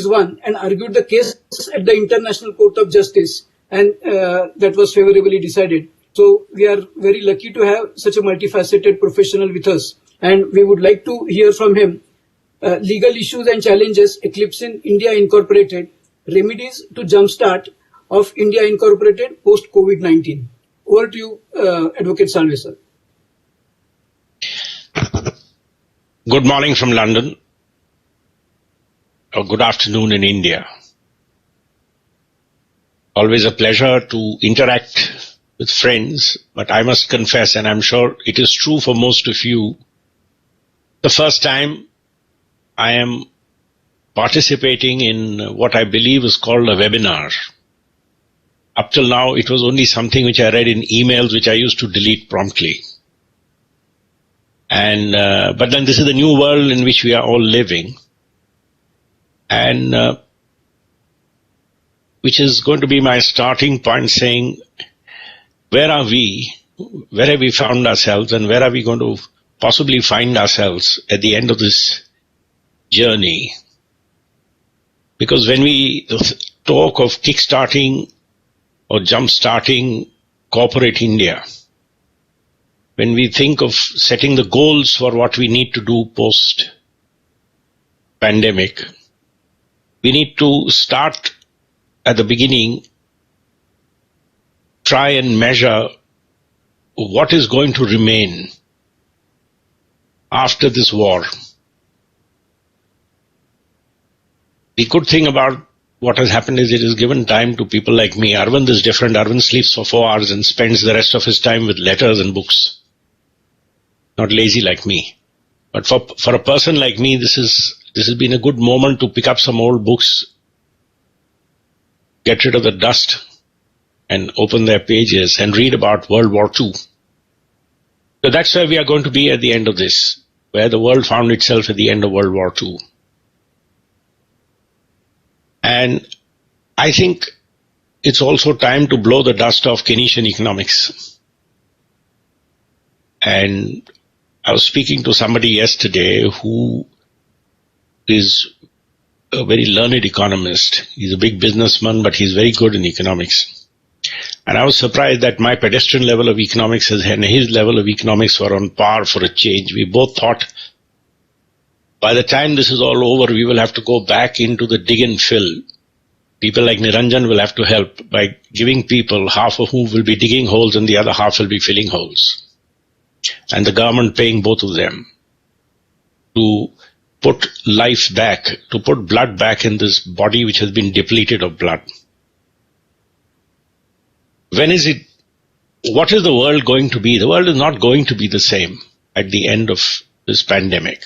won and argued the case at the International Court of Justice, and that was favorably decided. So we are very lucky to have such a multifaceted professional with us, and we would like to hear from him legal issues and challenges eclipsing India Incorporated, remedies to jumpstart of India Incorporated post-COVID-19. Over to you, Advocate Salve, sir. Good morning from London, or good afternoon in India. Always a pleasure to interact with friends, but I must confess, and I'm sure it is true for most of you, the first time I am participating in what I believe is called a webinar. Up till now, it was only something which I read in emails, which I used to delete promptly. But then this is the new world in which we are all living, and which is going to be my starting point, saying, where are we, where have we found ourselves, and where are we going to possibly find ourselves at the end of this journey? Because when we talk of kickstarting or jump-starting corporate India, when we think of setting the goals for what we need to do post-pandemic, we need to start at the beginning, try and measure what is going to remain after this war. The good thing about what has happened is it has given time to people like me. Arvind is different. Arvind sleeps for 4 hours and spends the rest of his time with letters and books. Not lazy like me. But for a person like me, this has been a good moment to pick up some old books, get rid of the dust, and open their pages and read about World War II. So that's where we are going to be at the end of this, where the world found itself at the end of World War II. And I think it's also time to blow the dust off Keynesian economics. And I was speaking to somebody yesterday who is a very learned economist. He's a big businessman, but he's very good in economics. And I was surprised that my pedestrian level of economics and his level of economics were on par for a change. We both thought by the time this is all over, we will have to go back into the dig and fill. People like Niranjan will have to help by giving people, half of whom will be digging holes and the other half will be filling holes. And the government paying both of them to put life back, to put blood back in this body which has been depleted of blood. What is the world going to be? The world is not going to be the same at the end of this pandemic.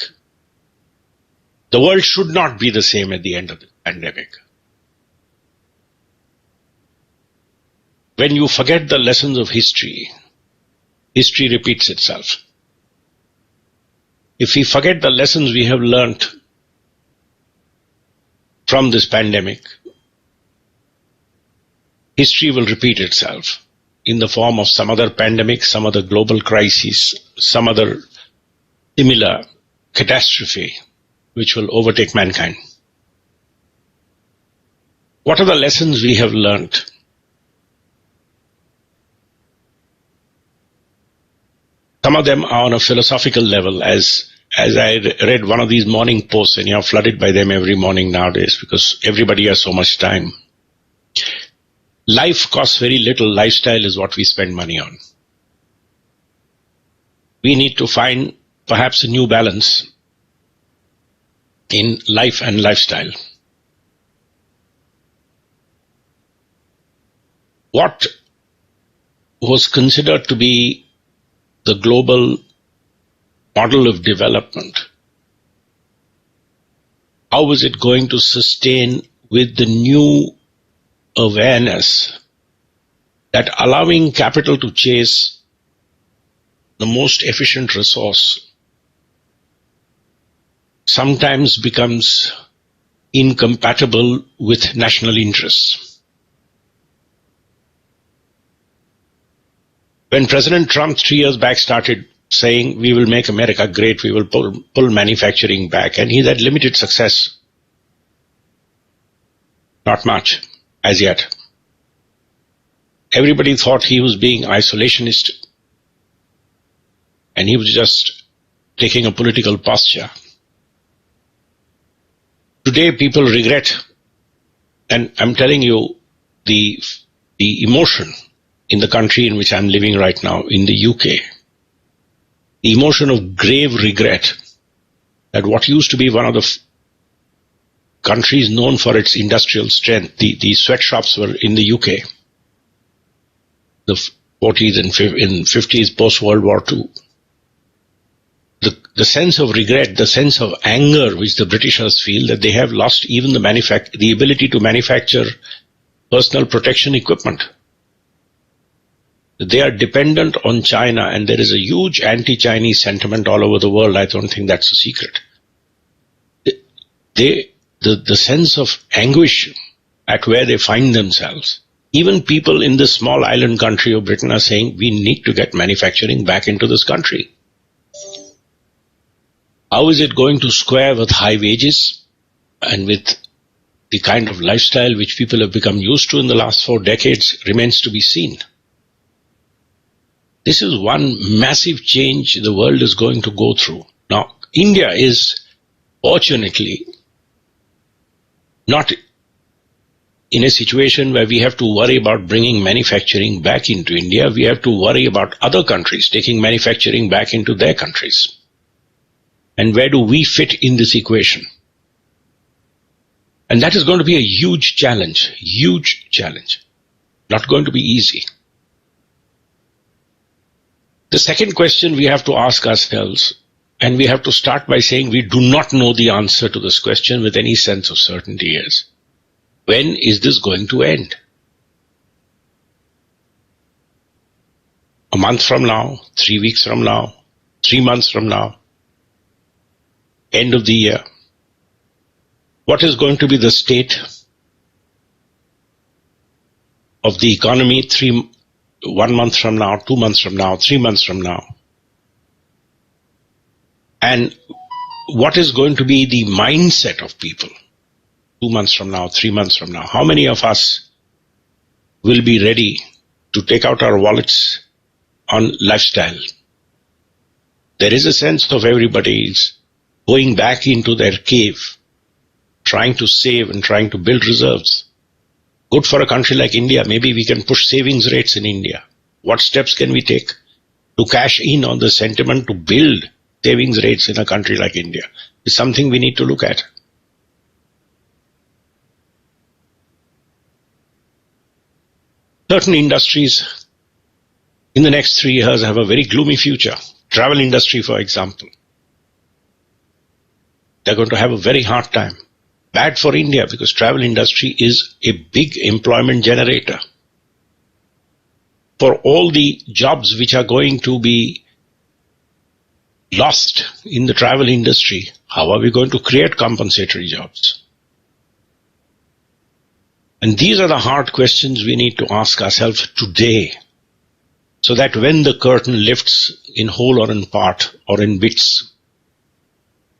The world should not be the same at the end of the pandemic. When you forget the lessons of history, history repeats itself. If we forget the lessons we have learnt from this pandemic, history will repeat itself in the form of some other pandemic, some other global crisis, some other similar catastrophe which will overtake mankind. What are the lessons we have learnt? Some of them are on a philosophical level, as I read one of these morning posts, and you're flooded by them every morning nowadays because everybody has so much time. Life costs very little. Lifestyle is what we spend money on. We need to find perhaps a new balance in life and lifestyle. What was considered to be the global model of development, how is it going to sustain with the new awareness that allowing capital to chase the most efficient resource sometimes becomes incompatible with national interests? When President Trump 3 years back started saying, we will make America great, we will pull manufacturing back, and he had limited success. Not much, as yet. Everybody thought he was being isolationist, and he was just taking a political posture. Today people regret, and I'm telling you, the emotion in the country in which I'm living right now, in the UK, the emotion of grave regret that what used to be one of the countries known for its industrial strength, the sweatshops were in the UK, the 40s and 50s post-World War II. The sense of regret, the sense of anger which the Britishers feel that they have lost even the ability to manufacture personal protection equipment. They are dependent on China, and there is a huge anti-Chinese sentiment all over the world. I don't think that's a secret. The sense of anguish at where they find themselves. Even people in this small island country of Britain are saying, we need to get manufacturing back into this country. How is it going to square with high wages and with the kind of lifestyle which people have become used to in the last 4 decades remains to be seen. This is one massive change the world is going to go through. Now, India is fortunately not in a situation where we have to worry about bringing manufacturing back into India. We have to worry about other countries taking manufacturing back into their countries. And where do we fit in this equation? And that is going to be a huge challenge. Not going to be easy. The second question we have to ask ourselves, and we have to start by saying we do not know the answer to this question with any sense of certainty, is, when is this going to end? A month from now, 3 weeks from now, 3 months from now, end of the year. What is going to be the state of the economy 1 month from now, 2 months from now, 3 months from now? And what is going to be the mindset of people 2 months from now, 3 months from now? How many of us will be ready to take out our wallets on lifestyle? There is a sense of everybody's going back into their cave, trying to save and trying to build reserves. Good for a country like India. Maybe we can push savings rates in India. What steps can we take to cash in on the sentiment to build savings rates in a country like India? It's something we need to look at. Certain industries in the next 3 years have a very gloomy future. Travel industry, for example. They're going to have a very hard time. Bad for India because travel industry is a big employment generator. For all the jobs which are going to be lost in the travel industry, how are we going to create compensatory jobs? And these are the hard questions we need to ask ourselves today, so that when the curtain lifts in whole or in part or in bits,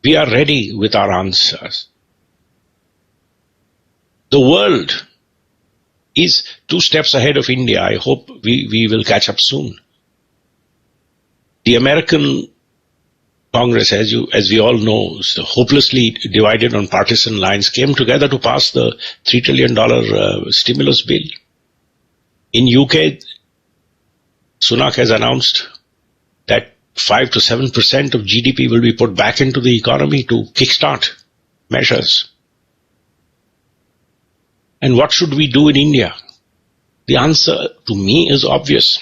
we are ready with our answers. The world is 2 steps ahead of India. I hope we will catch up soon. The American Congress, as we all know, is hopelessly divided on partisan lines, came together to pass the $3 trillion stimulus bill. In UK, Sunak has announced that 5 to 7% of GDP will be put back into the economy to kickstart measures. And what should we do in India? The answer to me is obvious.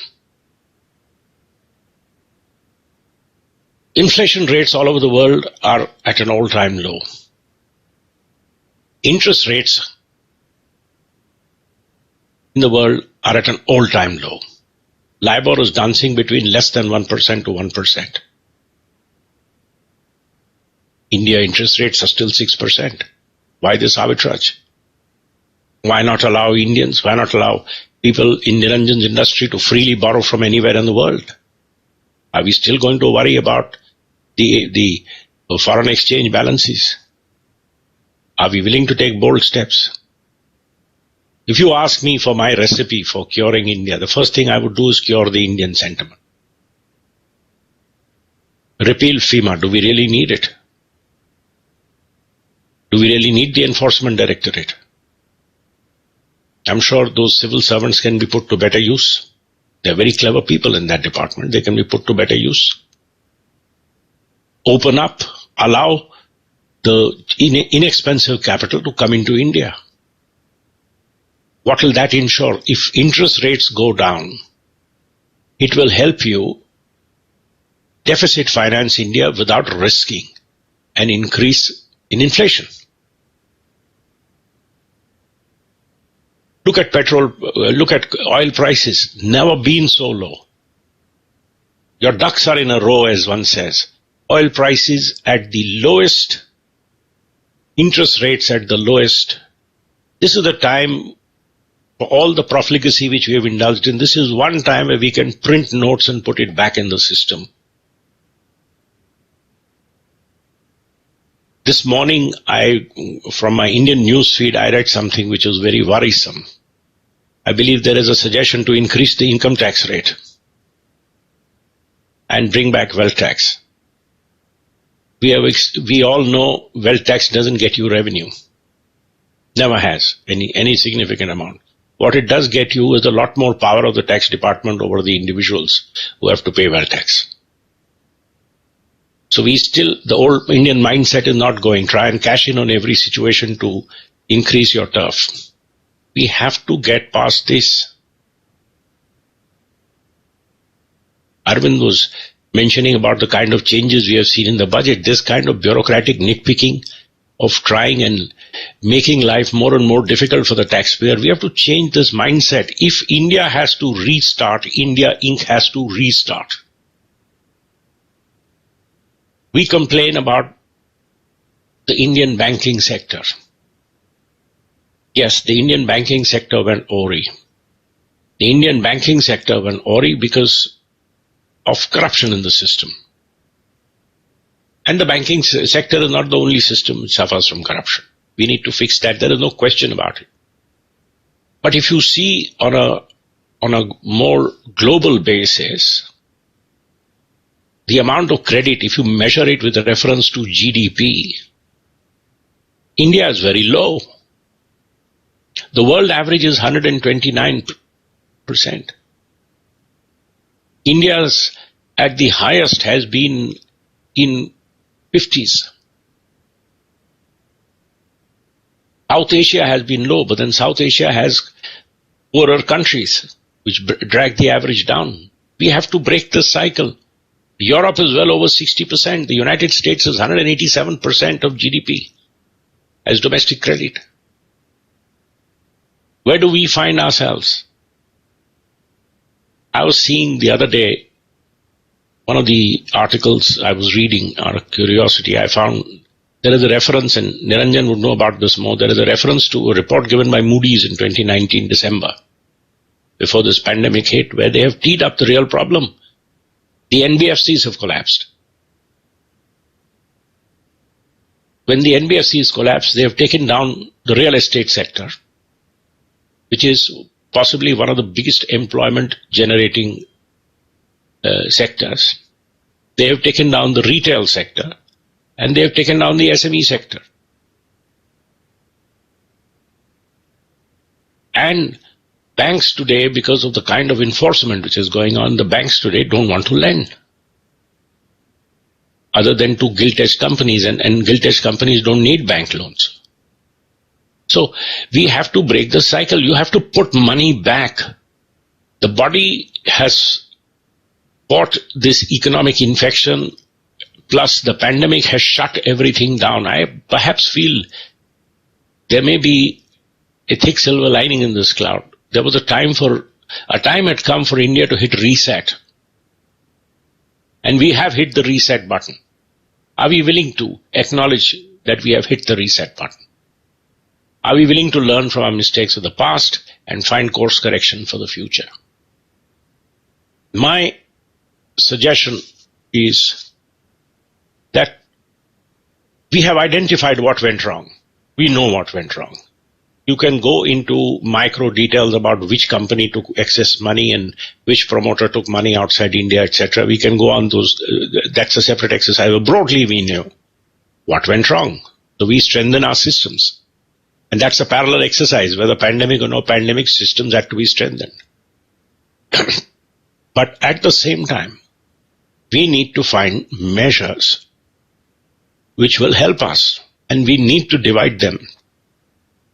Inflation rates all over the world are at an all-time low. Interest rates in the world are at an all-time low. LIBOR is dancing between less than 1% to 1%. India interest rates are still 6%. Why this arbitrage? Why not allow Indians, why not allow people in Niranjan's industry to freely borrow from anywhere in the world? Are we still going to worry about the foreign exchange balances? Are we willing to take bold steps? If you ask me for my recipe for curing India, the first thing I would do is cure the Indian sentiment. Repeal FEMA. Do we really need it? Do we really need the Enforcement Directorate? I'm sure those civil servants can be put to better use. They're very clever people in that department. They can be put to better use. Open up, allow the inexpensive capital to come into India. What will that ensure? If interest rates go down, it will help you deficit finance India without risking an increase in inflation. Look at petrol, look at oil prices, never been so low. Your ducks are in a row, as one says. Oil prices at the lowest, interest rates at the lowest. This is the time for all the profligacy which we have indulged in. This is one time where we can print notes and put it back in the system. This morning, from my Indian news feed, I read something which was very worrisome. I believe there is a suggestion to increase the income tax rate and bring back wealth tax. We all know wealth tax doesn't get you revenue. Never has any significant amount. What it does get you is a lot more power of the tax department over the individuals who have to pay wealth tax. So the old Indian mindset is not going. Try and cash in on every situation to increase your turf. We have to get past this. Arvind was mentioning about the kind of changes we have seen in the budget. This kind of bureaucratic nitpicking of trying and making life more and more difficult for the taxpayer. We have to change this mindset. If India has to restart, India Inc. has to restart. We complain about the Indian banking sector. Yes, the Indian banking sector went awry. The Indian banking sector went awry because of corruption in the system. And the banking sector is not the only system which suffers from corruption. We need to fix that. There is no question about it. But if you see on a more global basis, the amount of credit, if you measure it with a reference to GDP, India is very low. The world average is 129%. India's at the highest has been in 50s. South Asia has been low, but then South Asia has poorer countries which drag the average down. We have to break this cycle. Europe is well over 60%. The United States is 187% of GDP as domestic credit. Where do we find ourselves? I was seeing the other day, one of the articles I was reading out of curiosity, I found there is a reference, and Niranjan would know about this more, there is a reference to a report given by Moody's in 2019, December, before this pandemic hit, where they have teed up the real problem. The NBFCs have collapsed. When the NBFCs collapsed, they have taken down the real estate sector, which is possibly one of the biggest employment generating sectors. They have taken down the retail sector, and they have taken down the SME sector. And banks today, because of the kind of enforcement which is going on, the banks today don't want to lend. Other than to gilt-edged companies, and gilt-edged companies don't need bank loans. So we have to break the cycle. You have to put money back. The body has fought this economic infection, plus the pandemic has shut everything down. I perhaps feel there may be a thick silver lining in this cloud. There was a time had come for India to hit reset. And we have hit the reset button. Are we willing to acknowledge that we have hit the reset button? Are we willing to learn from our mistakes of the past and find course correction for the future? My suggestion is that we have identified what went wrong. We know what went wrong. You can go into micro details about which company took excess money and which promoter took money outside India, etc. We can go on those. That's a separate exercise. But broadly, we knew what went wrong. So we strengthen our systems. And that's a parallel exercise. Whether pandemic or no pandemic, systems had to be strengthened. But at the same time, we need to find measures which will help us. And we need to divide them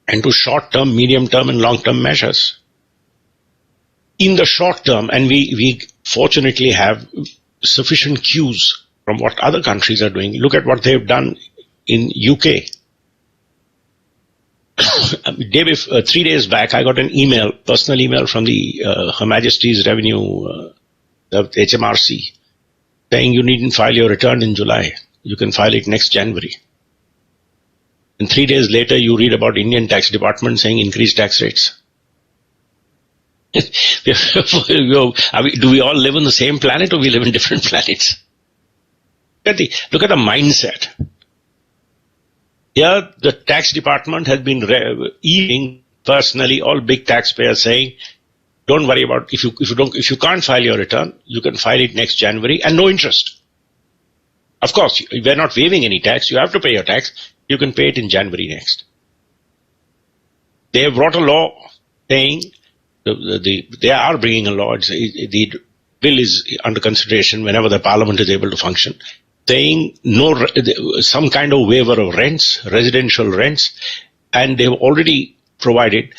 into short-term, medium-term, and long-term measures. In the short term, and we fortunately have sufficient cues from what other countries are doing. Look at what they've done in UK. 3 days back, I got an email, personal email from the Her Majesty's Revenue, the HMRC, saying you needn't file your return in July. You can file it next January. And 3 days later, you read about Indian Tax Department saying increase tax rates. Do we all live on the same planet, or we live in different planets? Look at the mindset. Here, the tax department has been emailing personally all big taxpayers saying, don't worry about if you can't file your return, you can file it next January and no interest. Of course, we're not waiving any tax. You have to pay your tax. You can pay it in January next. They have brought a law saying they are bringing a law. The bill is under consideration whenever the parliament is able to function, saying some kind of waiver of rents, residential rents, and they've already provided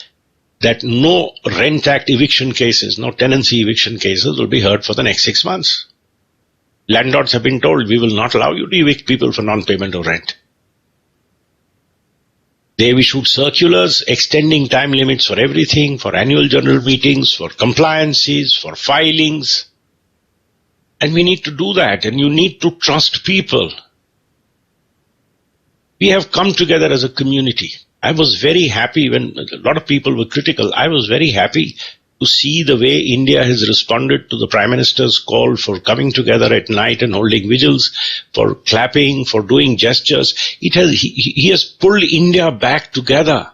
that no Rent Act eviction cases, no tenancy eviction cases will be heard for the next 6 months. Landlords have been told, we will not allow you to evict people for non-payment of rent. They've issued circulars extending time limits for everything, for annual general meetings, for compliances, for filings. And we need to do that, and you need to trust people. We have come together as a community. I was very happy when a lot of people were critical. I was very happy to see the way India has responded to the Prime Minister's call for coming together at night and holding vigils, for clapping, for doing gestures. He has pulled India back together.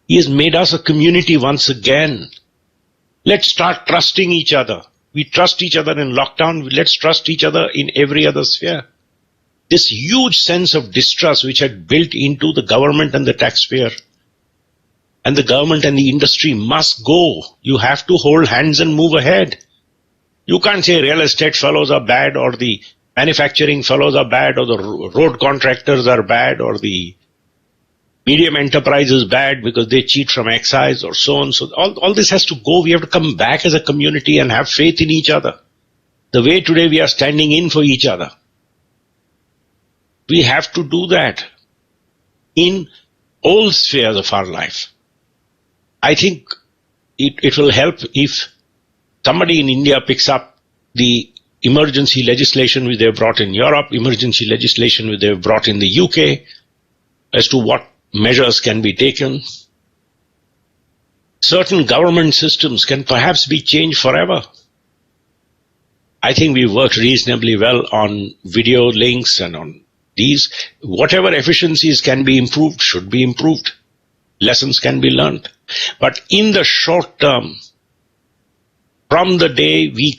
He has made us a community once again. Let's start trusting each other. We trust each other in lockdown. Let's trust each other in every other sphere. This huge sense of distrust which had built into the government and the taxpayer, and the government and the industry must go. You have to hold hands and move ahead. You can't say real estate fellows are bad, or the manufacturing fellows are bad, or the road contractors are bad, or the medium enterprise is bad because they cheat from excise, or so on. So all this has to go. We have to come back as a community and have faith in each other. The way today we are standing in for each other. We have to do that in all spheres of our life. I think it will help if somebody in India picks up the emergency legislation which they've brought in Europe, emergency legislation which they've brought in the UK, as to what measures can be taken. Certain government systems can perhaps be changed forever. I think we've worked reasonably well on video links and on these. Whatever efficiencies can be improved should be improved. Lessons can be learned. But in the short term, from the day we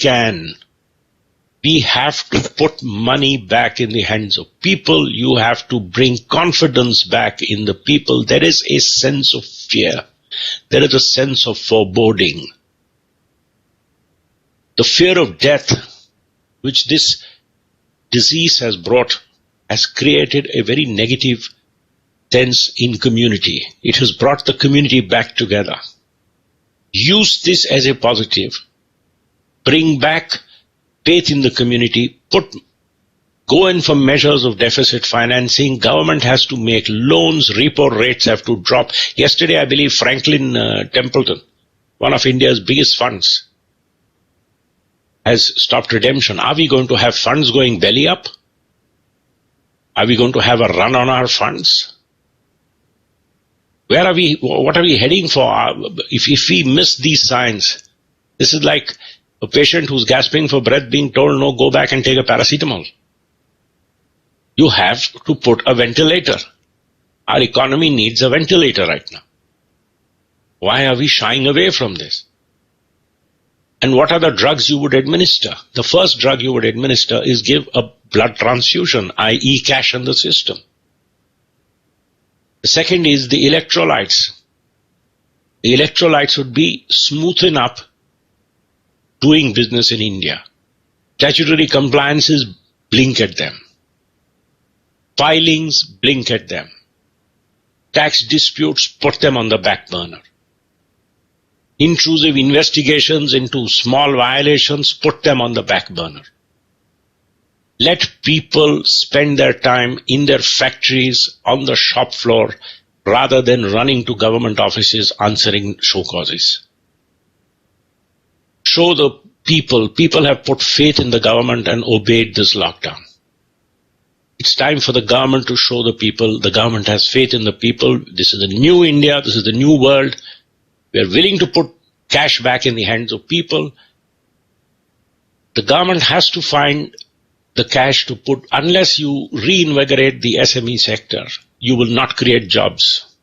have to put money back in the hands of people. You have to bring confidence back in the people. There is a sense of fear. There is a sense of foreboding. The fear of death, which this disease has brought, has created a very negative sense in community. It has brought the community back together. Use this as a positive. Bring back faith in the community. Go in for measures of deficit financing. Government has to make loans. Repo rates have to drop. Yesterday, I believe Franklin Templeton, one of India's biggest funds, has stopped redemption. Are we going to have funds going belly up? Are we going to have a run on our funds? Where are we? What are we heading for? If we miss these signs, this is like a patient who's gasping for breath being told, no, go back and take a paracetamol. You have to put a ventilator. Our economy needs a ventilator right now. Why are we shying away from this? And what are the drugs you would administer? The first drug you would administer is give a blood transfusion, i.e. cash in the system. The second is the electrolytes. The electrolytes would be smoothen up doing business in India. Statutory compliances, blink at them. Filings, blink at them. Tax disputes, put them on the back burner. Intrusive investigations into small violations, put them on the back burner. Let people spend their time in their factories, on the shop floor, rather than running to government offices answering show causes. Show the people have put faith in the government and obeyed this lockdown. It's time for the government to show the people the government has faith in the people. This is the new India. This is the new world. We are willing to put cash back in the hands of people. The government has to find the cash to put, unless you reinvigorate the SME sector, you will not create jobs.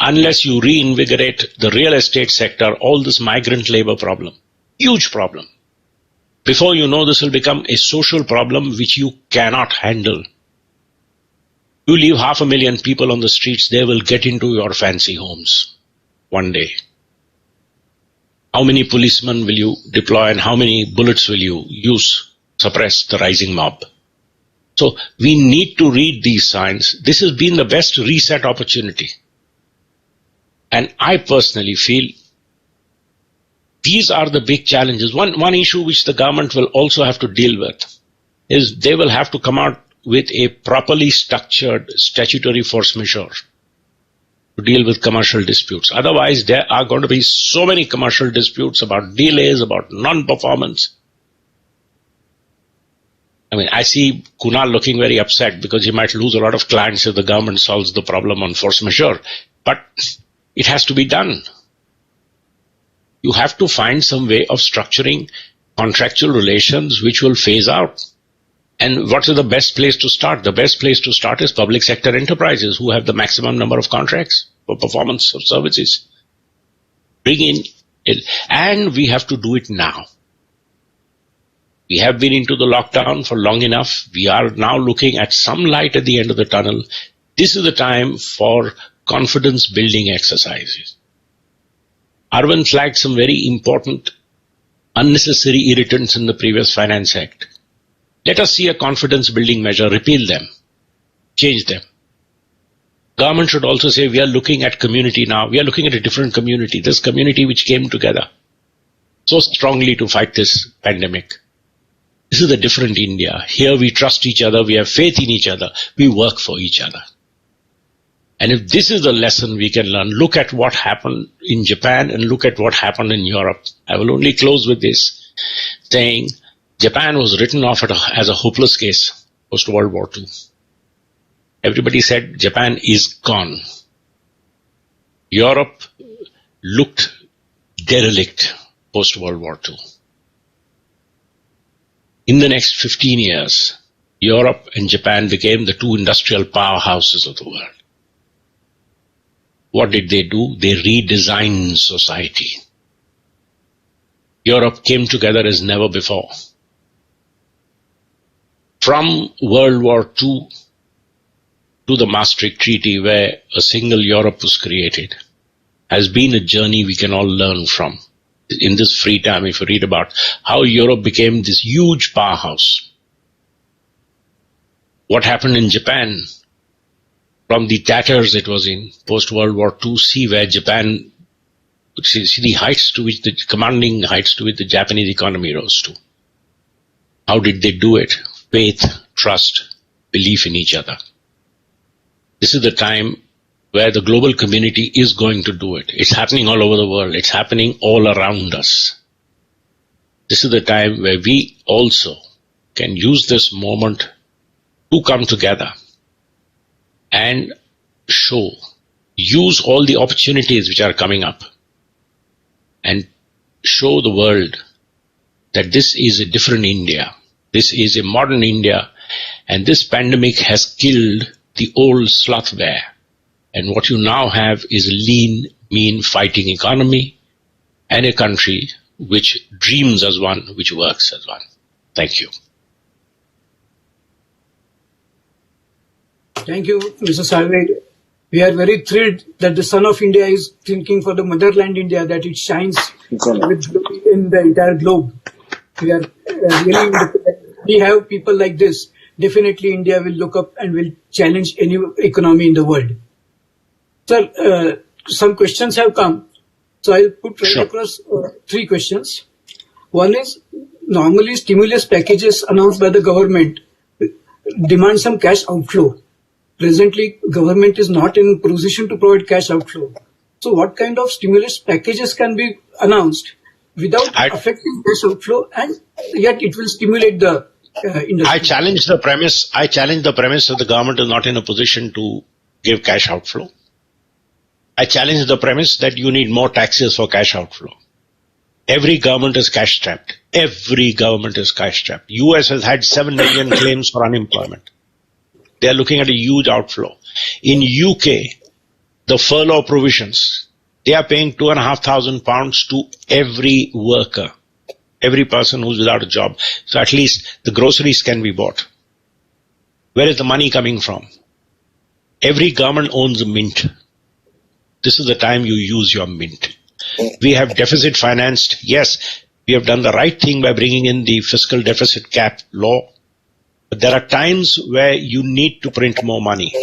Unless you reinvigorate the real estate sector, all this migrant labor problem, huge problem. Before you know, this will become a social problem which you cannot handle. You leave 500,000 people on the streets, they will get into your fancy homes one day. How many policemen will you deploy and how many bullets will you use to suppress the rising mob? So we need to read these signs. This has been the best reset opportunity. And I personally feel these are the big challenges. One issue which the government will also have to deal with is they will have to come out with a properly structured statutory force majeure to deal with commercial disputes. Otherwise, there are going to be so many commercial disputes about delays, about non-performance. I mean, I see Kunal looking very upset because he might lose a lot of clients if the government solves the problem on force majeure. But it has to be done. You have to find some way of structuring contractual relations which will phase out. And what is the best place to start? The best place to start is public sector enterprises who have the maximum number of contracts for performance of services. Bring in it. And we have to do it now. We have been into the lockdown for long enough. We are now looking at some light at the end of the tunnel. This is the time for confidence building exercises. Arvind flagged some very important unnecessary irritants in the previous Finance Act. Let us see a confidence building measure, repeal them, change them. Government should also say we are looking at community now. We are looking at a different community, this community which came together so strongly to fight this pandemic. This is a different India. Here we trust each other, we have faith in each other, we work for each other. And if this is the lesson we can learn, look at what happened in Japan and look at what happened in Europe. I will only close with this, saying Japan was written off as a hopeless case post-World War II. Everybody said Japan is gone. Europe looked derelict post-World War II. In the next 15 years, Europe and Japan became the two industrial powerhouses of the world. What did they do? They redesigned society. Europe came together as never before. From World War II to the Maastricht Treaty, where a single Europe was created, has been a journey we can all learn from. In this free time, if you read about how Europe became this huge powerhouse. What happened in Japan? From the tatters it was in post-World War II, see where Japan, see the heights to which the commanding heights to which the Japanese economy rose to. How did they do it? Faith, trust, belief in each other. This is the time where the global community is going to do it. It's happening all over the world. It's happening all around us. This is the time where we also can use this moment to come together and use all the opportunities which are coming up and show the world that this is a different India. This is a modern India, and this pandemic has killed the old sloth bear. And what you now have is a lean, mean fighting economy and a country which dreams as one, which works as one. Thank you. Thank you, Mr. Salve. We are very thrilled that the son of India is thinking for the motherland India, that it shines with glory in the entire globe. We are really, we have people like this. Definitely India will look up and will challenge any economy in the world. Sir, some questions have come. So I'll put right across three questions. One is, normally stimulus packages announced by the government demand some cash outflow. Presently, government is not in position to provide cash outflow. So what kind of stimulus packages can be announced without affecting cash outflow, and yet it will stimulate the industry? I challenge the premise that the government is not in a position to give cash outflow. I challenge the premise that you need more taxes for cash outflow. Every government is cash strapped. Every government is cash strapped. US has had 7 million claims for unemployment. They are looking at a huge outflow. In UK, the furlough provisions, they are paying £2,500 to every worker, every person who's without a job. So at least the groceries can be bought. Where is the money coming from? Every government owns a mint. This is the time you use your mint. We have deficit financed. Yes, we have done the right thing by bringing in the fiscal deficit cap law. But there are times where you need to print more money.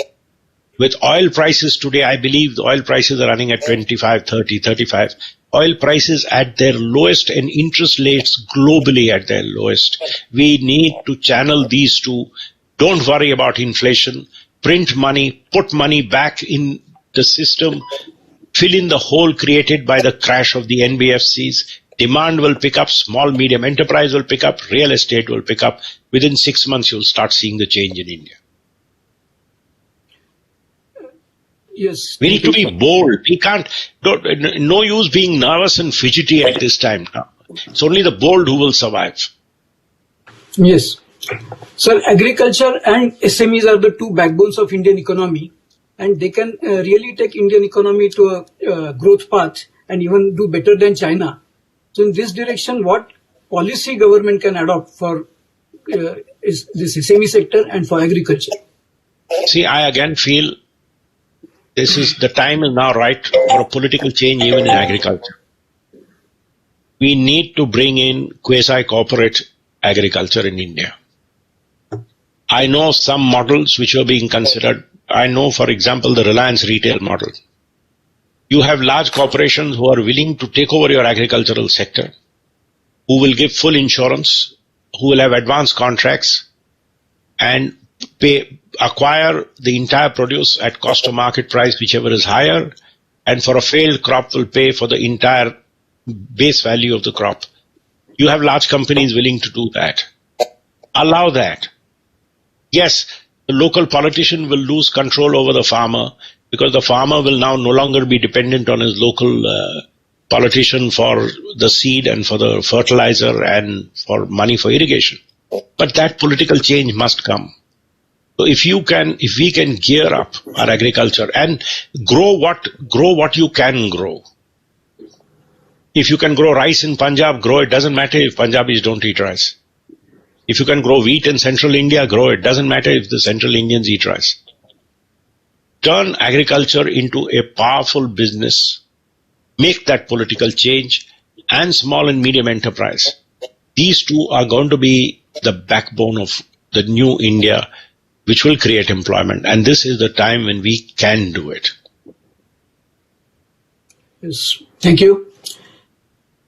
With oil prices today, I believe the oil prices are running at 25, 30, 35. Oil prices at their lowest and interest rates globally at their lowest. We need to channel these two. Don't worry about inflation. Print money, put money back in the system, fill in the hole created by the crash of the NBFCs. Demand will pick up, small, medium enterprise will pick up, real estate will pick up. Within 6 months, you'll start seeing the change in India. Yes. We need to be bold. We can't, no use being nervous and fidgety at this time now. It's only the bold who will survive. Yes. Sir, agriculture and SMEs are the two backbones of Indian economy, and they can really take Indian economy to a growth path and even do better than China. So in this direction, what policy government can adopt for is this SME sector and for agriculture? See, I again feel the time is now right for a political change even in agriculture. We need to bring in quasi-corporate agriculture in India. I know some models which are being considered. I know, for example, the Reliance retail model. You have large corporations who are willing to take over your agricultural sector, who will give full insurance, who will have advanced contracts and acquire the entire produce at cost of market price, whichever is higher, and for a failed crop will pay for the entire base value of the crop. You have large companies willing to do that. Allow that. Yes, the local politician will lose control over the farmer because the farmer will now no longer be dependent on his local politician for the seed and for the fertilizer and for money for irrigation. But that political change must come. So if we can gear up our agriculture and grow what you can grow. If you can grow rice in Punjab, grow it. Doesn't matter if Punjabis don't eat rice. If you can grow wheat in central India, grow it. Doesn't matter if the central Indians eat rice. Turn agriculture into a powerful business. Make that political change, and small and medium enterprise. These two are going to be the backbone of the new India, which will create employment. And this is the time when we can do it. Yes, thank you.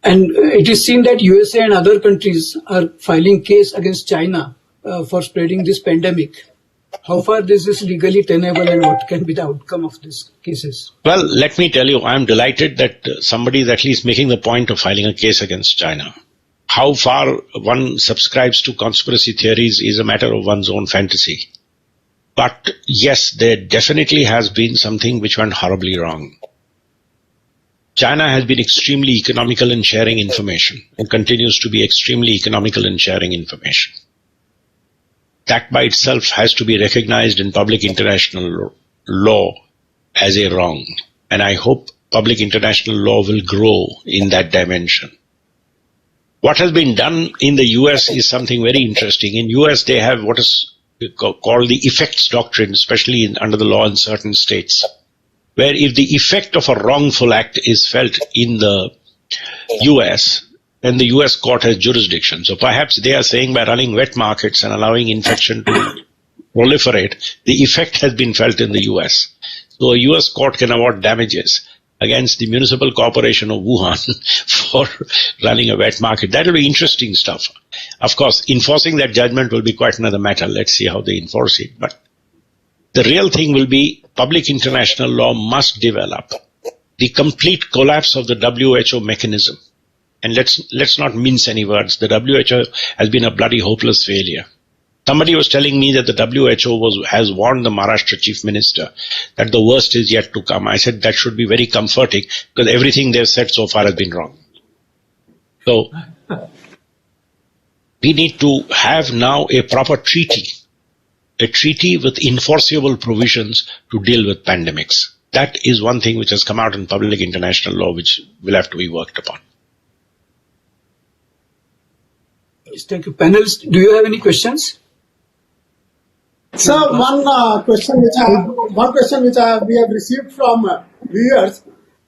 And it is seen that USA and other countries are filing case against China for spreading this pandemic. How far this is legally tenable and what can be the outcome of these cases? Well, let me tell you, I'm delighted that somebody is at least making the point of filing a case against China. How far one subscribes to conspiracy theories is a matter of one's own fantasy. But yes, there definitely has been something which went horribly wrong. China has been extremely economical in sharing information and continues to be extremely economical in sharing information. That by itself has to be recognized in public international law as a wrong. And I hope public international law will grow in that dimension. What has been done in the US is something very interesting. In US, they have what is called the effects doctrine, especially under the law in certain states, where if the effect of a wrongful act is felt in the US, then the US court has jurisdiction. So perhaps they are saying by running wet markets and allowing infection to proliferate, the effect has been felt in the US. So a US court can award damages against the municipal corporation of Wuhan for running a wet market. That will be interesting stuff. Of course, enforcing that judgment will be quite another matter. Let's see how they enforce it. But the real thing will be public international law must develop the complete collapse of the WHO mechanism. And let's not mince any words. The WHO has been a bloody hopeless failure. Somebody was telling me that the WHO has warned the Maharashtra Chief Minister that the worst is yet to come. I said that should be very comforting because everything they've said so far has been wrong. So we need to have now a proper treaty, a treaty with enforceable provisions to deal with pandemics. That is one thing which has come out in public international law which will have to be worked upon. Yes, thank you. Panelists, do you have any questions? Sir, one question which we have received from viewers.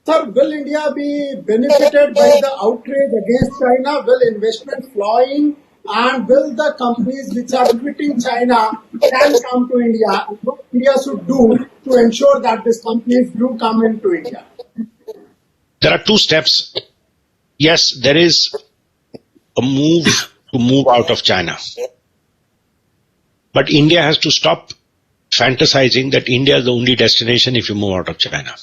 Sir, will India be benefited by the outrage against China? Will investment flow in? And will the companies which are quitting China can come to India? What India should do to ensure that these companies do come into India? There are two steps. Yes, there is a move to move out of China. But India has to stop fantasizing that India is the only destination if you move out of China.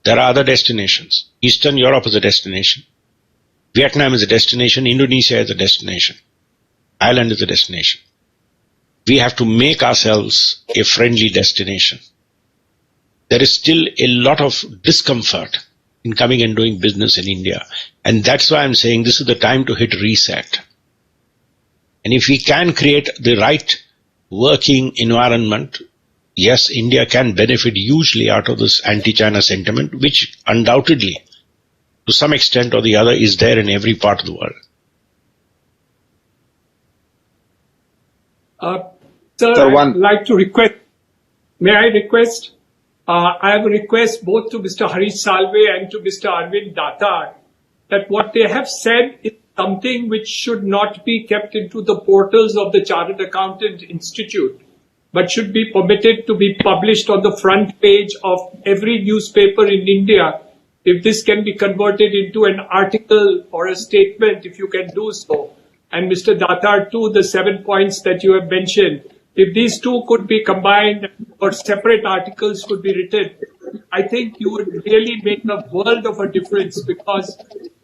There are other destinations. Eastern Europe is a destination. Vietnam is a destination. Indonesia is a destination. Ireland is a destination. We have to make ourselves a friendly destination. There is still a lot of discomfort in coming and doing business in India. And that's why I'm saying this is the time to hit reset. And if we can create the right working environment, yes, India can benefit hugely out of this anti-China sentiment, which undoubtedly, to some extent or the other, is there in every part of the world. Sir, I'd like to request, may I request, I have a request both to Mr. Harish Salve and to Mr. Arvind Datar that what they have said is something which should not be kept into the portals of the Chartered Accountant Institute, but should be permitted to be published on the front page of every newspaper in India. If this can be converted into an article or a statement, if you can do so. And Mr. Datar too, the 7 points that you have mentioned, if these two could be combined or separate articles could be written, I think you would really make a world of a difference, because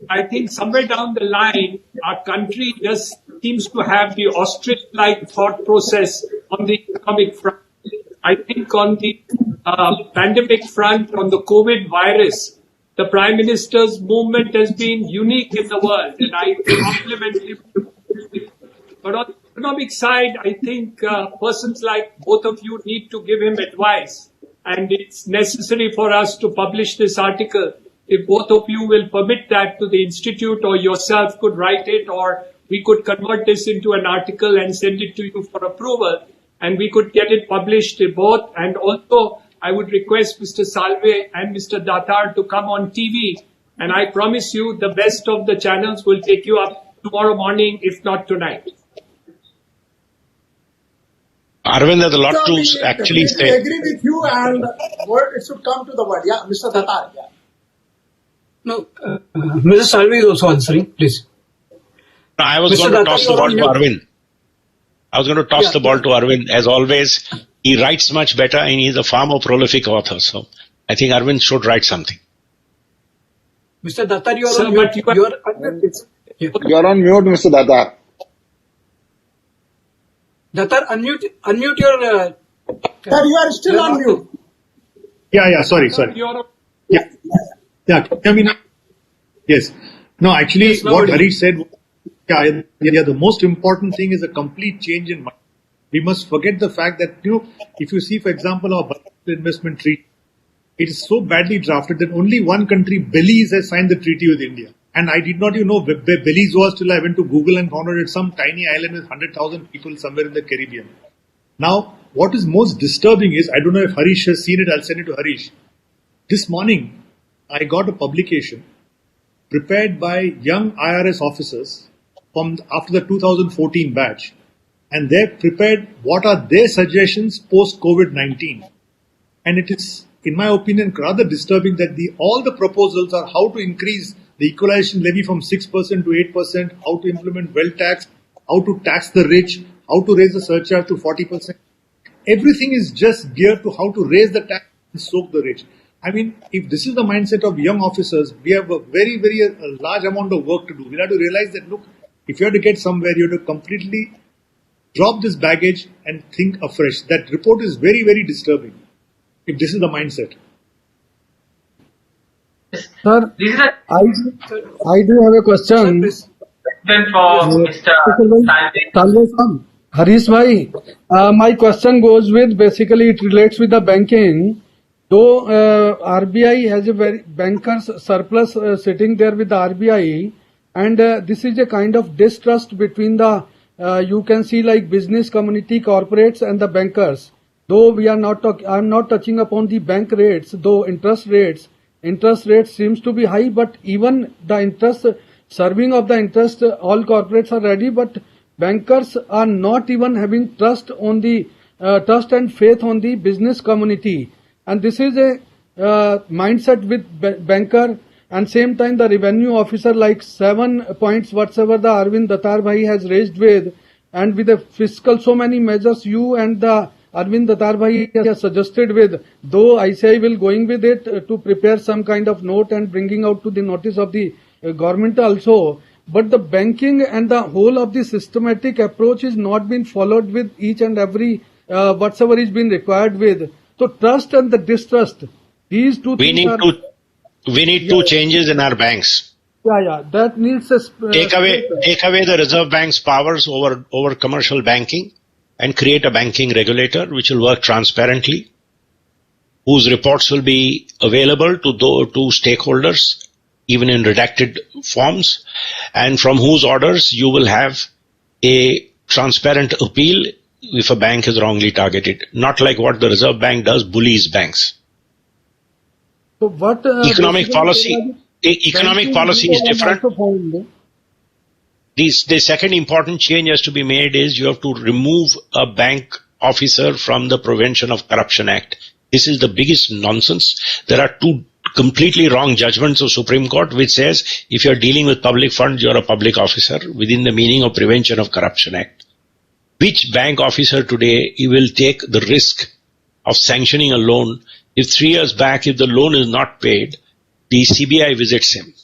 I think somewhere down the line, our country just seems to have the ostrich-like thought process on the economic front. I think on the pandemic front, on the COVID virus, the Prime Minister's movement has been unique in the world, and I compliment him. But on the economic side, I think persons like both of you need to give him advice. And it's necessary for us to publish this article. If both of you will permit that to the Institute, or yourself could write it, or we could convert this into an article and send it to you for approval, and we could get it published both. And also, I would request Mr. Salve and Mr. Datar to come on TV. And I promise you the best of the channels will take you up tomorrow morning, if not tonight. Arvind has a lot to actually say. I agree with you, and word it should come to the word. Yeah, Mr. Datar. Yeah. No, Mr. Salve is also answering, please. No, I was going to toss the ball to Arvind. I was going to toss the ball to Arvind. As always, he writes much better and he's a far more prolific author. So I think Arvind should write something. Mr. Datar, you are on mute. You are on mute, Mr. Datar. Datar, unmute your... Sir, you are still on mute. Yeah, sorry. Yeah, I mean, yes. No, actually, yes, what Harish said, the most important thing is a complete change in mind. We must forget the fact that, if you see, for example, our investment treaty, it is so badly drafted that only one country, Belize, has signed the treaty with India. And I did not even know where Belize was till I went to Google and found out it's some tiny island with 100,000 people somewhere in the Caribbean. Now, what is most disturbing is, I don't know if Harish has seen it, I'll send it to Harish. This morning, I got a publication prepared by young IRS officers from after the 2014 batch. And they've prepared what are their suggestions post-COVID-19. And it is, in my opinion, rather disturbing that all the proposals are how to increase the equalization levy from 6% to 8%, how to implement wealth tax, how to tax the rich, how to raise the surcharge to 40%. Everything is just geared to how to raise the tax and soak the rich. I mean, if this is the mindset of young officers, we have a very, very large amount of work to do. We have to realize that, look, if you have to get somewhere, you have to completely drop this baggage and think afresh. That report is very, very disturbing, if this is the mindset. Sir, I do have a question. For Mr. Salve, Harish bhai, my question goes with, basically it relates with the banking. Though RBI has a very bankers surplus sitting there with the RBI, and this is a kind of distrust between the you can see like business community, corporates and the bankers. Though we are not I'm not touching upon the bank rates, though interest rates seems to be high, but even the interest serving of the interest, all corporates are ready, but bankers are not even having trust on the trust and faith on the business community. And this is a mindset with banker, and same time the revenue officer, like 7 points whatsoever the Arvind Datar bhai has raised with, and with the fiscal so many measures you and the Arvind Datar bhai has suggested with, though ICAI will going with it to prepare some kind of note and bringing out to the notice of the government also, but the banking and the whole of the systematic approach is not been followed with each and every whatsoever is been required with. So trust and the distrust, these two things we need two changes in our banks. Yeah, that needs a Take away the Reserve Bank's powers over commercial banking and create a banking regulator which will work transparently, whose reports will be available to stakeholders, even in redacted forms, and from whose orders you will have a transparent appeal if a bank is wrongly targeted, not like what the Reserve Bank does, bullies banks. So what economic policy is different. The second important change has to be made is you have to remove a bank officer from the Prevention of Corruption Act. This is the biggest nonsense. There are two completely wrong judgments of Supreme Court which says if you are dealing with public funds, you are a public officer within the meaning of Prevention of Corruption Act. Which bank officer today will take the risk of sanctioning a loan if 3 years back, if the loan is not paid, the CBI visits him?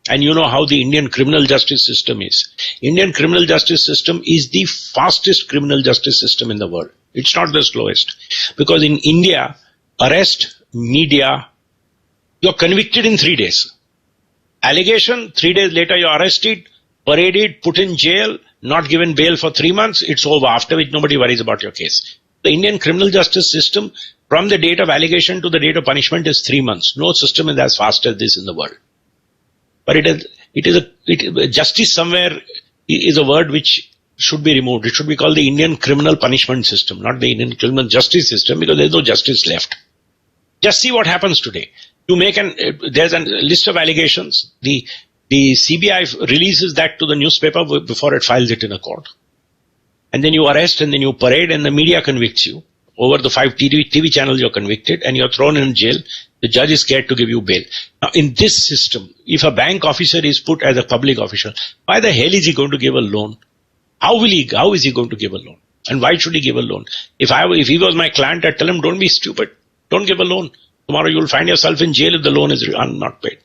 And you know how the Indian criminal justice system is. Indian criminal justice system is the fastest criminal justice system in the world. It's not the slowest. Because in India, arrest, media, you're convicted in 3 days. Allegation, 3 days later you're arrested, paraded, put in jail, not given bail for 3 months, it's over, after which nobody worries about your case. The Indian criminal justice system, from the date of allegation to the date of punishment, is 3 months. No system is as fast as this in the world. But justice somewhere is a word which should be removed. It should be called the Indian criminal punishment system, not the Indian criminal justice system, because there's no justice left. Just see what happens today. There's a list of allegations. The CBI releases that to the newspaper before it files it in a court. And then you arrest and then you parade and the media convicts you. Over the 5 TV channels you're convicted and you're thrown in jail. The judge is scared to give you bail. Now in this system, if a bank officer is put as a public official, why the hell is he going to give a loan? How is he going to give a loan? And why should he give a loan? If he was my client, I'd tell him, don't be stupid. Don't give a loan. Tomorrow you'll find yourself in jail if the loan is not paid.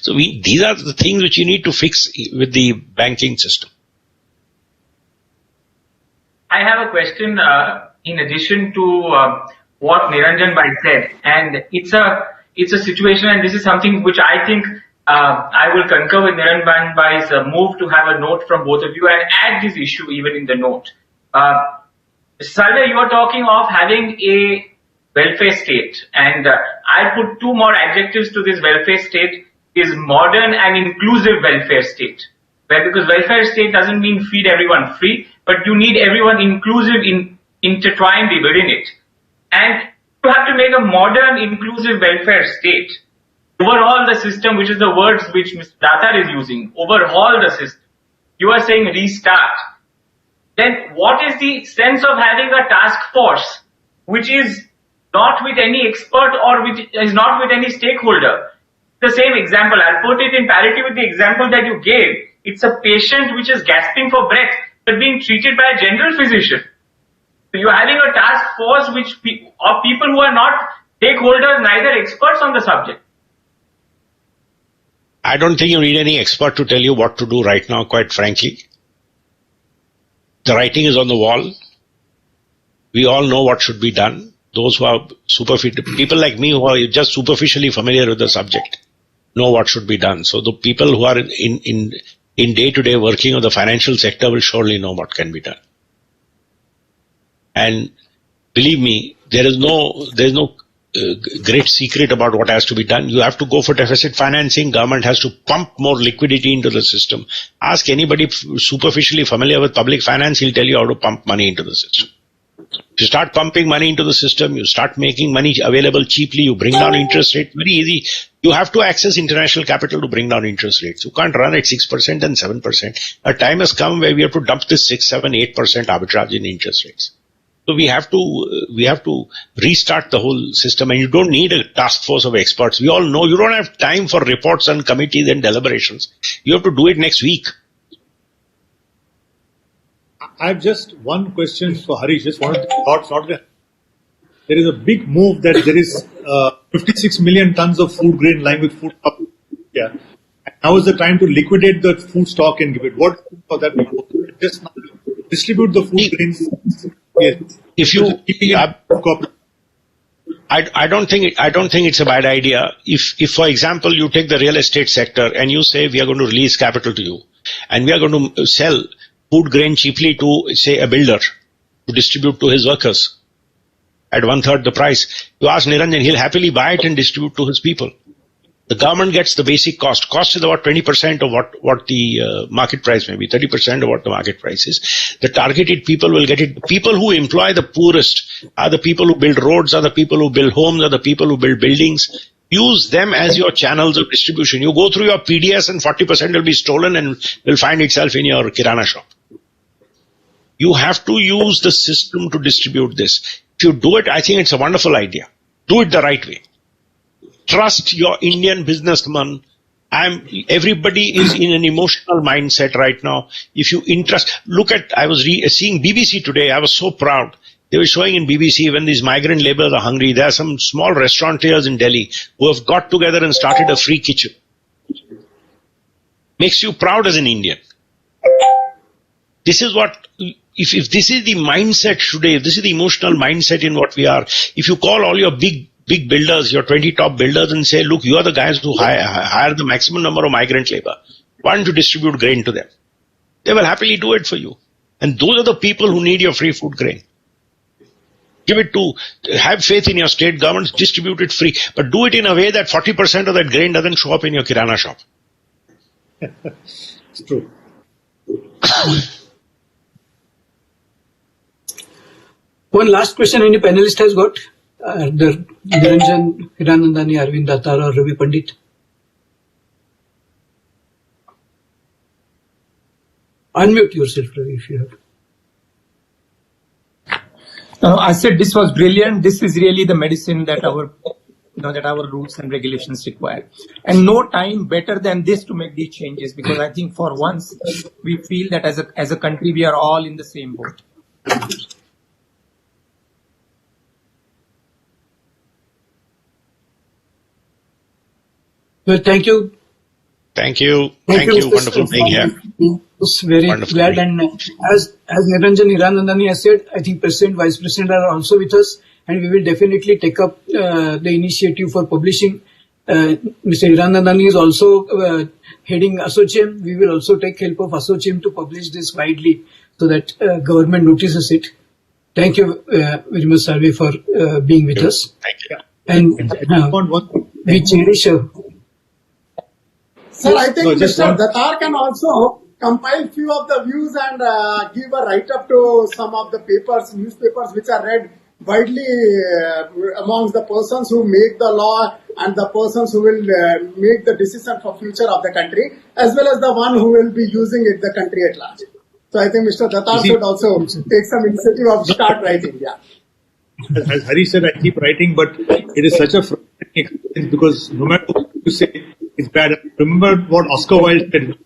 So these are the things which you need to fix with the banking system. I have a question in addition to what Niranjan Bhai said, and it's a situation, and this is something which I think I will concur with Niranjan Bhai's move to have a note from both of you and add this issue even in the note. Salve, you are talking of having a welfare state. And I put two more adjectives to this welfare state is modern and inclusive welfare state. Because welfare state doesn't mean feed everyone free, but you need everyone inclusive, intertwined within it. And you have to make a modern, inclusive welfare state. Overhaul the system, which is the words which Mr. Datar is using. Overhaul the system. You are saying restart. Then what is the sense of having a task force which is not with any expert or which is not with any stakeholder? The same example, I'll put it in parity with the example that you gave. It's a patient which is gasping for breath but being treated by a general physician. So you're having a task force of people who are not stakeholders, neither experts on the subject. I don't think you need any expert to tell you what to do right now, quite frankly. The writing is on the wall. We all know what should be done. Those who are people like me who are just superficially familiar with the subject know what should be done. So the people who are in day-to-day working on the financial sector will surely know what can be done. And believe me, there is no great secret about what has to be done. You have to go for deficit financing. Government has to pump more liquidity into the system. Ask anybody superficially familiar with public finance, he'll tell you how to pump money into the system. If you start pumping money into the system, you start making money available cheaply, you bring down interest rate, very easy. You have to access international capital to bring down interest rates. You can't run at 6% and 7%. A time has come where we have to dump this 6, 7, 8% arbitrage in interest rates. So we have to restart the whole system, and you don't need a task force of experts. We all know you don't have time for reports and committees and deliberations. You have to do it next week. I have just one question for Harish. Just wanted thoughts. There is a big move that there is 56 million tons of food grain lying with food stock. Yeah. Now is the time to liquidate the food stock and give it. What for that? Just distribute the food grains. Yes. If you, I don't think it's a bad idea. If for example you take the real estate sector and you say we are going to release capital to you, and we are going to sell food grain cheaply to say a builder to distribute to his workers at 1/3 the price. You ask Niranjan, he'll happily buy it and distribute to his people. The government gets the basic cost. Cost is about 20% of what the market price may be, 30% of what the market price is. The targeted people will get it. People who employ the poorest are the people who build roads, are the people who build homes, are the people who build buildings. Use them as your channels of distribution. You go through your PDS and 40% will be stolen and will find itself in your Kirana shop. You have to use the system to distribute this. If you do it, I think it's a wonderful idea. Do it the right way. Trust your Indian businessman. Everybody is in an emotional mindset right now. If you I was seeing BBC today. I was so proud. They were showing in BBC when these migrant laborers are hungry. There are some small restaurateurs in Delhi who have got together and started a free kitchen. Makes you proud as an Indian. This is what, if this is the mindset today, if this is the emotional mindset in what we are, if you call all your big builders, your 20 top builders and say, look, you are the guys who hire the maximum number of migrant labor. Why don't you distribute grain to them? They will happily do it for you. And those are the people who need your free food grain. Have faith in your state governments, distribute it free. But do it in a way that 40% of that grain doesn't show up in your Kirana shop. It's true. One last question any panelist has got. The Niranjan, Hiranandani, Arvind Datar or Ravi Pandit. Unmute yourself, Ravi, if you have. I said this was brilliant. This is really the medicine that our rules and regulations require. And no time better than this to make these changes, because I think for once we feel that as a country we are all in the same boat. Well, thank you. Thank you. Wonderful being here. was very glad, and as Niranjan Hiranandani has said, I think President, Vice President are also with us, and we will definitely take up the initiative for publishing. Mr. Hiranandani is also heading ASSOCHAM. We will also take help of ASSOCHAM to publish this widely so that government notices it. Thank you very much, Salve, for being with us. Thank you. And we cherish. Sir, I think Mr. Datar can also compile few of the views and give a write-up to some of the newspapers which are read widely amongst the persons who make the law and the persons who will make the decision for future of the country, as well as the one who will be using it, the country at large. So I think Mr. Datar should also take some initiative of start writing. Yeah. As Harish said, I keep writing, but it is such a frustrating experience because no matter what you say, it's bad. Remember what Oscar Wilde said: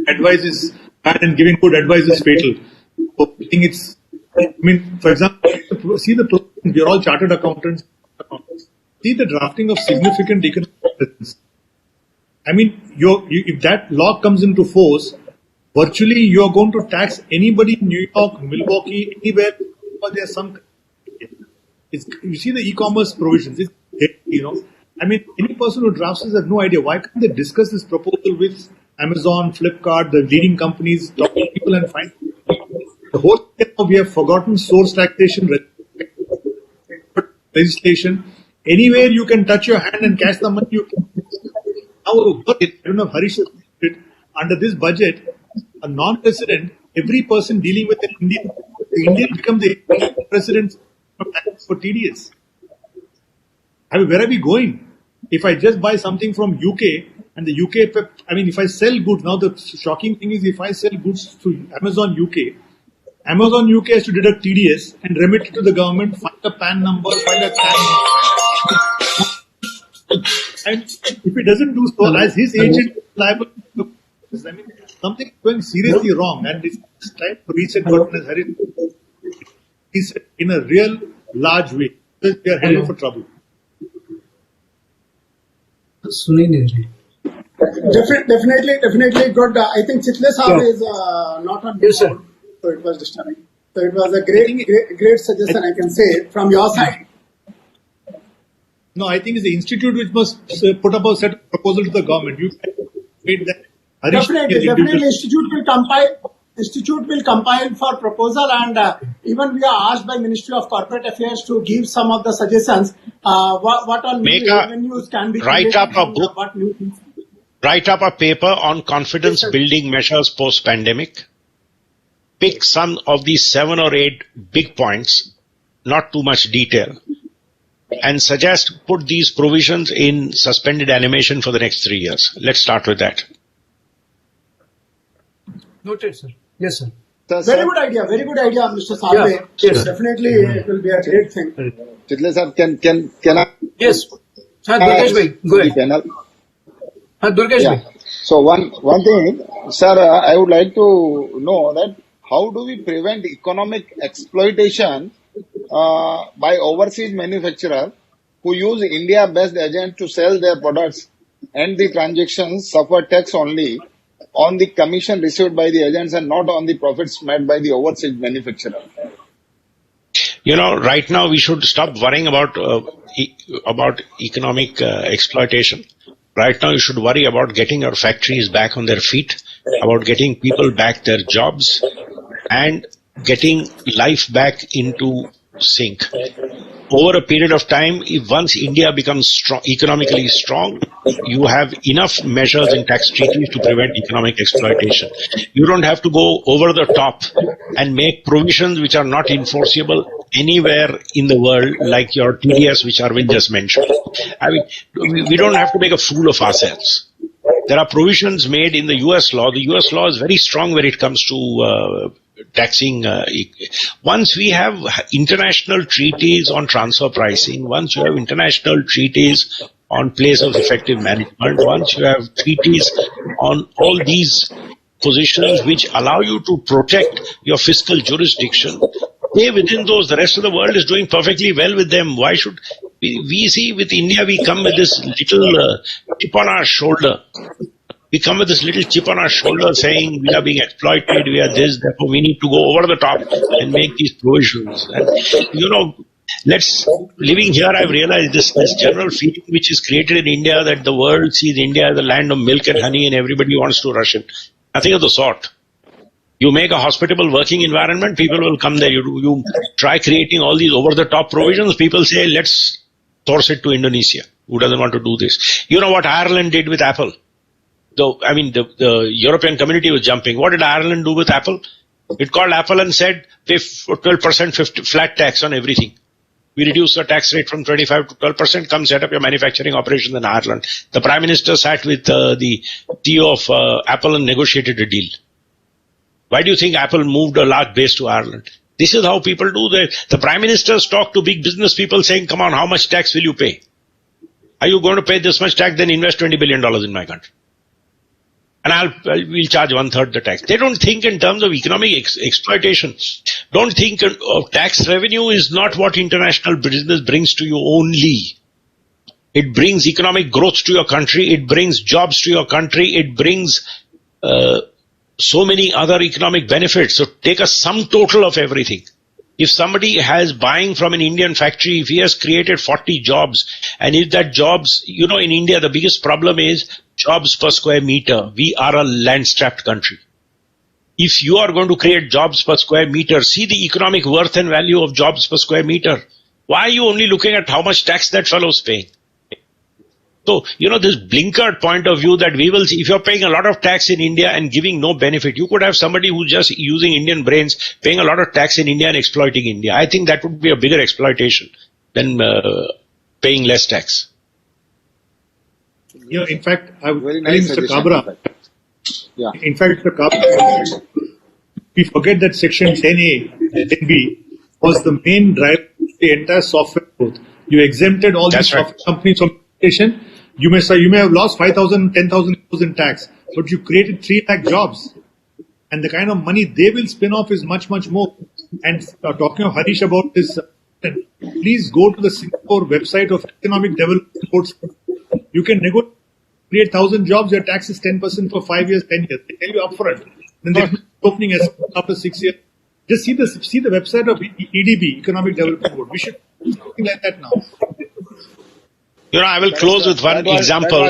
advice is bad and giving good advice is fatal. So I think it's. I mean, for example, see we are all chartered accountants. See the drafting of significant economic decisions. I mean, if that law comes into force, virtually you are going to tax anybody in New York, Milwaukee, anywhere where there's some. You see the e-commerce provisions. I mean, any person who drafts this has no idea. Why can't they discuss this proposal with Amazon, Flipkart, the leading companies, talk to people and find the whole thing of we have forgotten source taxation legislation. Anywhere you can touch your hand and cash the money, you can. Now, I don't know if Harish said it, under this budget, a non-resident, every person dealing with an Indian, the Indian becomes the president for TDS. I mean, where are we going? If I just buy something from UK and the UK, I mean, if I sell goods, now the shocking thing is if I sell goods to Amazon UK has to deduct TDS and remit it to the government, find a PAN number, find a PAN. And if it doesn't do so, as his agent is liable, I mean, something is going seriously wrong, and it's time to reset button as Harish is in a real large way. We are heading for trouble. Definitely good. I think Chitle Salve is not on board, so it was disturbing. So it was a great suggestion, I can say, from your side. No, I think it's the institute which must put up a set of proposal to the government. You made that. Definitely, institute will compile for proposal, and even we are asked by Ministry of Corporate Affairs to give some of the suggestions. What all new revenues can be write up a book. Write up a paper on confidence building measures post pandemic. Pick some of these 7 or 8 big points, not too much detail, and suggest put these provisions in suspended animation for the next 3 years. Let's start with that. Noted, sir. Yes, sir. Very good idea, Mr. Salve. Yeah. Yes. Definitely, it will be a great thing. Chitle sir, can I? Yes. Durgesh bhai, go ahead. Durgesh bhai. So one thing, sir, I would like to know that how do we prevent economic exploitation by overseas manufacturers who use India-based agents to sell their products, and the transactions suffer tax only on the commission received by the agents and not on the profits made by the overseas manufacturer? Right now we should stop worrying about economic exploitation. Right now you should worry about getting our factories back on their feet, about getting people back their jobs, and getting life back into sync. Over a period of time, if once India becomes economically strong, you have enough measures in tax treaties to prevent economic exploitation. You don't have to go over the top and make provisions which are not enforceable anywhere in the world, like your TDS, which Arvind just mentioned. I mean, we don't have to make a fool of ourselves. There are provisions made in the US law. The US law is very strong when it comes to taxing. Once we have international treaties on transfer pricing, once you have international treaties on place of effective management, once you have treaties on all these positions which allow you to protect your fiscal jurisdiction, stay within those. The rest of the world is doing perfectly well with them. Why should we see with India, we come with this little chip on our shoulder. We come with this little chip on our shoulder saying we are being exploited, we are this, therefore we need to go over the top and make these provisions. And, living here, I've realized this general feeling which is created in India that the world sees India as a land of milk and honey and everybody wants to rush in. Nothing of the sort. You make a hospitable working environment, people will come there. You try creating all these over-the-top provisions, people say, let's source it to Indonesia. Who doesn't want to do this? You know what Ireland did with Apple? The European community was jumping. What did Ireland do with Apple? It called Apple and said, pay 12% flat tax on everything. We reduced the tax rate from 25 to 12%. Come set up your manufacturing operations in Ireland. The Prime Minister sat with the CEO of Apple and negotiated a deal. Why do you think Apple moved a large base to Ireland? This is how people do that. The Prime Ministers talk to big business people saying, come on, how much tax will you pay? Are you going to pay this much tax? Then invest $20 billion in my country. And we'll charge 1/3 the tax. They don't think in terms of economic exploitation. Don't think of tax revenue is not what international business brings to you only. It brings economic growth to your country. It brings jobs to your country. It brings so many other economic benefits. So take a sum total of everything. If somebody has buying from an Indian factory, if he has created 40 jobs, and if that jobs, in India, the biggest problem is jobs per square meter. We are a land-strapped country. If you are going to create jobs per square meter, see the economic worth and value of jobs per square meter. Why are you only looking at how much tax that fellow is paying? So, this blinkered point of view that we will see, if you're paying a lot of tax in India and giving no benefit, you could have somebody who's just using Indian brains, paying a lot of tax in India and exploiting India. I think that would be a bigger exploitation than paying less tax. In fact, I was telling nice Mr. Kabra. Yeah. In fact, Mr. Kabra, we forget that Section 10A, 10B was the main driver of the entire software growth. You exempted all these software companies from taxation. You may have lost 5,000, 10,000 in tax, but you created 3 lakh jobs. And the kind of money they will spin off is much, much more. And talking of Harish about this, please go to the Singapore website of Economic Development Board. You can create 1,000 jobs, your tax is 10% for 5 years, 10 years. They tell you upfront. Then they're opening as after 6 years. Just see the website of EDB, Economic Development Board. We should do something like that now. I will close with one example.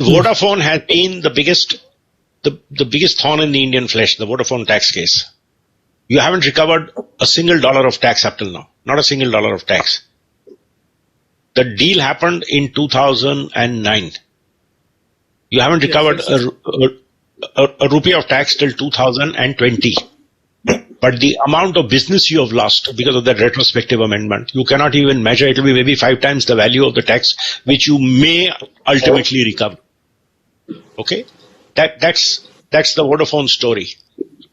Vodafone has been the biggest thorn in the Indian flesh, the Vodafone tax case. You haven't recovered a single dollar of tax up till now. Not a single dollar of tax. The deal happened in 2009. You haven't recovered a rupee of tax till 2020. But the amount of business you have lost because of that retrospective amendment, you cannot even measure. It will be maybe 5 times the value of the tax, which you may ultimately recover. Okay? That's the Vodafone story.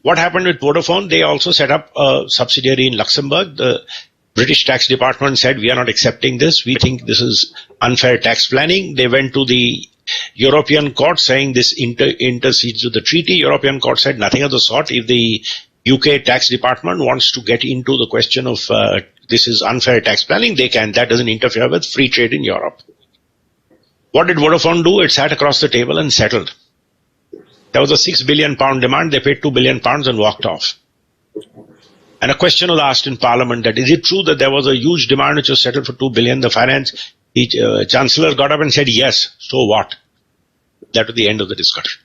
What happened with Vodafone? They also set up a subsidiary in Luxembourg. The British tax department said, we are not accepting this. We think this is unfair tax planning. They went to the European court saying this intercedes with the treaty. European court said nothing of the sort. If the UK tax department wants to get into the question of this is unfair tax planning, they can. That doesn't interfere with free trade in Europe. What did Vodafone do? It sat across the table and settled. There was a £6 billion demand. They paid £2 billion and walked off. And a question was asked in Parliament that is it true that there was a huge demand which was settled for $2 billion? The Chancellor got up and said yes. So what? That was the end of the discussion.